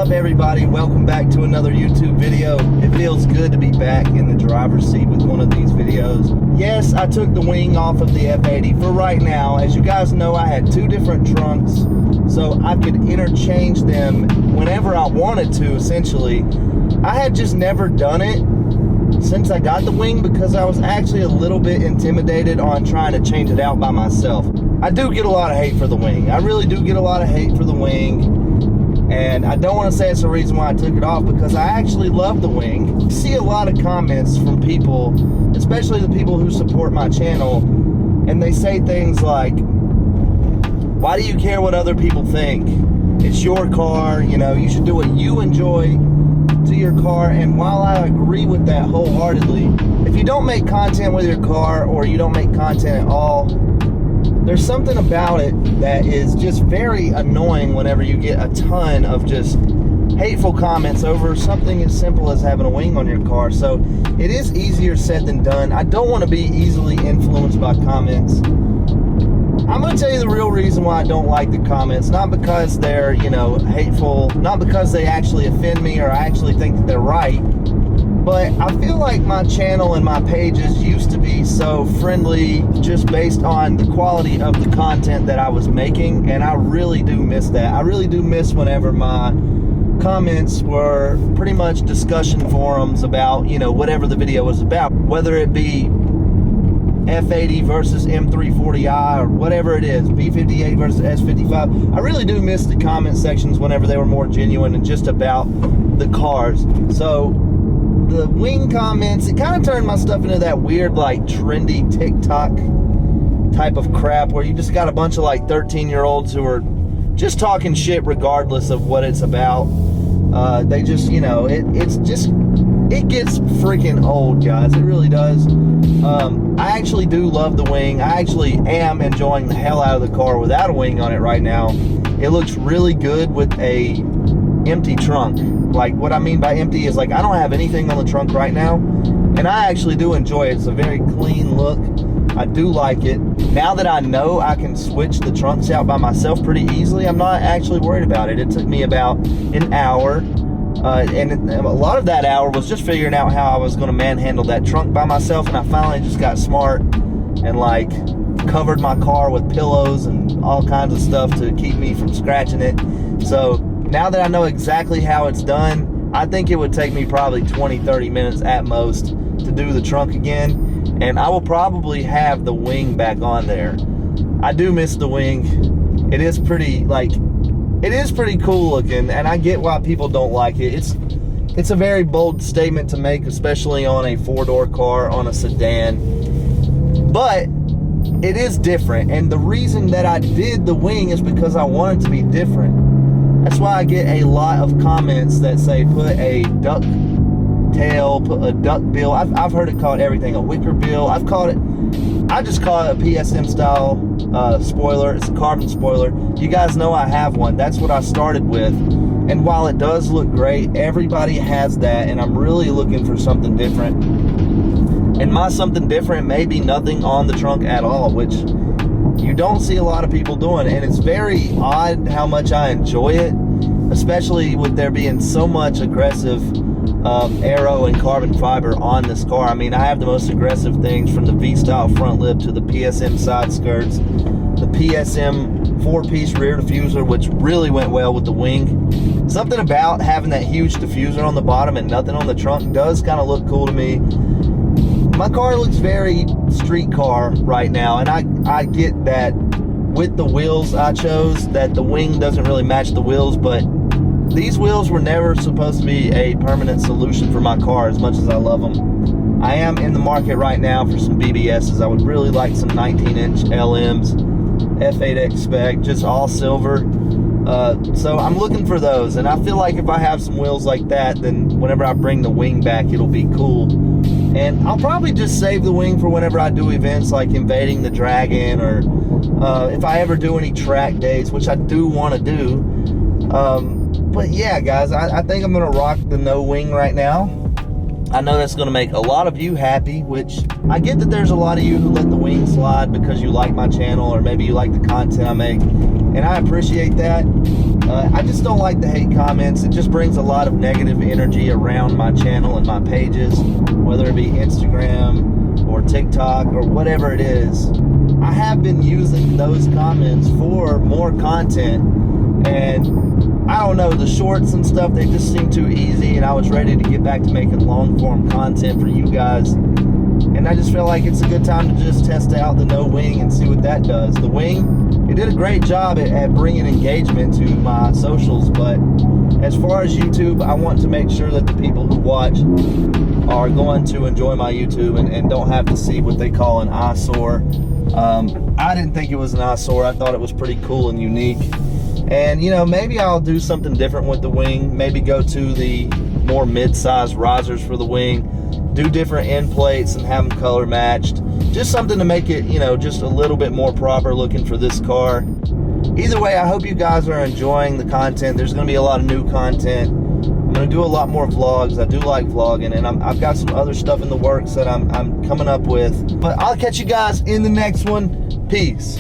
up, everybody? Welcome back to another YouTube video. It feels good to be back in the driver's seat with one of these videos. Yes, I took the wing off of the F80 for right now. As you guys know, I had two different trunks, so I could interchange them whenever I wanted to, essentially. I had just never done it since I got the wing because I was actually a little bit intimidated on trying to change it out by myself. I do get a lot of hate for the wing. I really do get a lot of hate for the wing. And I don't want to say it's the reason why I took it off, because I actually love the wing. I see a lot of comments from people, especially the people who support my channel, and they say things like, why do you care what other people think? It's your car, you know, you should do what you enjoy to your car. And while I agree with that wholeheartedly, if you don't make content with your car, or you don't make content at all, there's something about it that is just very annoying whenever you get a ton of just hateful comments over something as simple as having a wing on your car. So it is easier said than done. I don't want to be easily influenced by comments. I'm going to tell you the real reason why I don't like the comments. Not because they're, you know, hateful, not because they actually offend me or I actually think that they're right. But I feel like my channel and my pages used to be so friendly just based on the quality of the content that I was making, and I really do miss that. I really do miss whenever my comments were pretty much discussion forums about, you know, whatever the video was about, whether it be F80 versus M340i or whatever it is, B58 versus S55. I really do miss the comment sections whenever they were more genuine and just about the cars. So the wing comments, it kind of turned my stuff into that weird, like, trendy TikTok type of crap where you just got a bunch of, like, 13-year-olds who are just talking shit regardless of what it's about. They just, you know, it gets freaking old, guys. It really does. I actually do love the wing. I actually am enjoying the hell out of the car without a wing on it right now. It looks really good with a empty trunk. Like, what I mean by empty is, like, I don't have anything on the trunk right now, and I actually do enjoy it. It's a very clean look. I do like it. Now that I know I can switch the trunks out by myself pretty easily, I'm not actually worried about it. It took me about an hour, and a lot of that hour was just figuring out how I was going to manhandle that trunk by myself, and I finally just got smart and, like, covered my car with pillows and all kinds of stuff to keep me from scratching it. So now that I know exactly how it's done, I think it would take me probably 20-30 minutes at most to do the trunk again, and I will probably have the wing back on there. I do miss the wing. It is pretty, like, it is pretty cool looking, and I get why people don't like it. It's a very bold statement to make, especially on a four-door car, on a sedan, but it is different, and the reason that I did the wing is because I wanted to be different. That's why I get a lot of comments that say put a duck tail, put a duck bill. I've heard it called everything, a wicker bill. I just call it a PSM style spoiler. It's a carbon spoiler. You guys know I have one. That's what I started with. And while it does look great, everybody has that, and I'm really looking for something different. And my something different may be nothing on the trunk at all, which you don't see a lot of people doing, and it's very odd how much I enjoy it, especially with there being so much aggressive aero and carbon fiber on this car. I mean, I have the most aggressive things, from the V-style front lip to the PSM side skirts, the PSM 4-piece rear diffuser, which really went well with the wing. Something about having that huge diffuser on the bottom and nothing on the trunk does kind of look cool to me. My car looks very street car right now, and I get that with the wheels I chose, that the wing doesn't really match the wheels, but these wheels were never supposed to be a permanent solution for my car, as much as I love them. I am in the market right now for some BBSs. I would really like some 19-inch LMs, F8X spec, just all silver. So I'm looking for those, and I feel like if I have some wheels like that, then whenever I bring the wing back, it'll be cool. And I'll probably just save the wing for whenever I do events like Invading the Dragon, or if I ever do any track days, which I do want to do. But yeah, guys, I think I'm going to rock the no wing right now. I know that's going to make a lot of you happy, which I get that there's a lot of you who let the wing slide because you like my channel, or maybe you like the content I make. and I appreciate that. I just don't like the hate comments. It just brings a lot of negative energy around my channel and my pages, whether it be Instagram or TikTok or whatever it is. I have been using those comments for more content, and I don't know, the shorts and stuff, they just seem too easy, and I was ready to get back to making long form content for you guys. And I just feel like it's a good time to just test out the no wing and see what that does. The wing, it did a great job at bringing engagement to my socials, but as far as YouTube, I want to make sure that the people who watch are going to enjoy my YouTube and don't have to see what they call an eyesore. I didn't think it was an eyesore. I thought it was pretty cool and unique. And, you know, maybe I'll do something different with the wing. Maybe go to the more mid-sized risers for the wing. Do different end plates and have them color matched. Just something to make it, you know, just a little bit more proper looking for this car. Either way, I hope you guys are enjoying the content. There's going to be a lot of new content. I'm going to do a lot more vlogs. I do like vlogging, and I've got some other stuff in the works that I'm coming up with. But I'll catch you guys in the next one. Peace.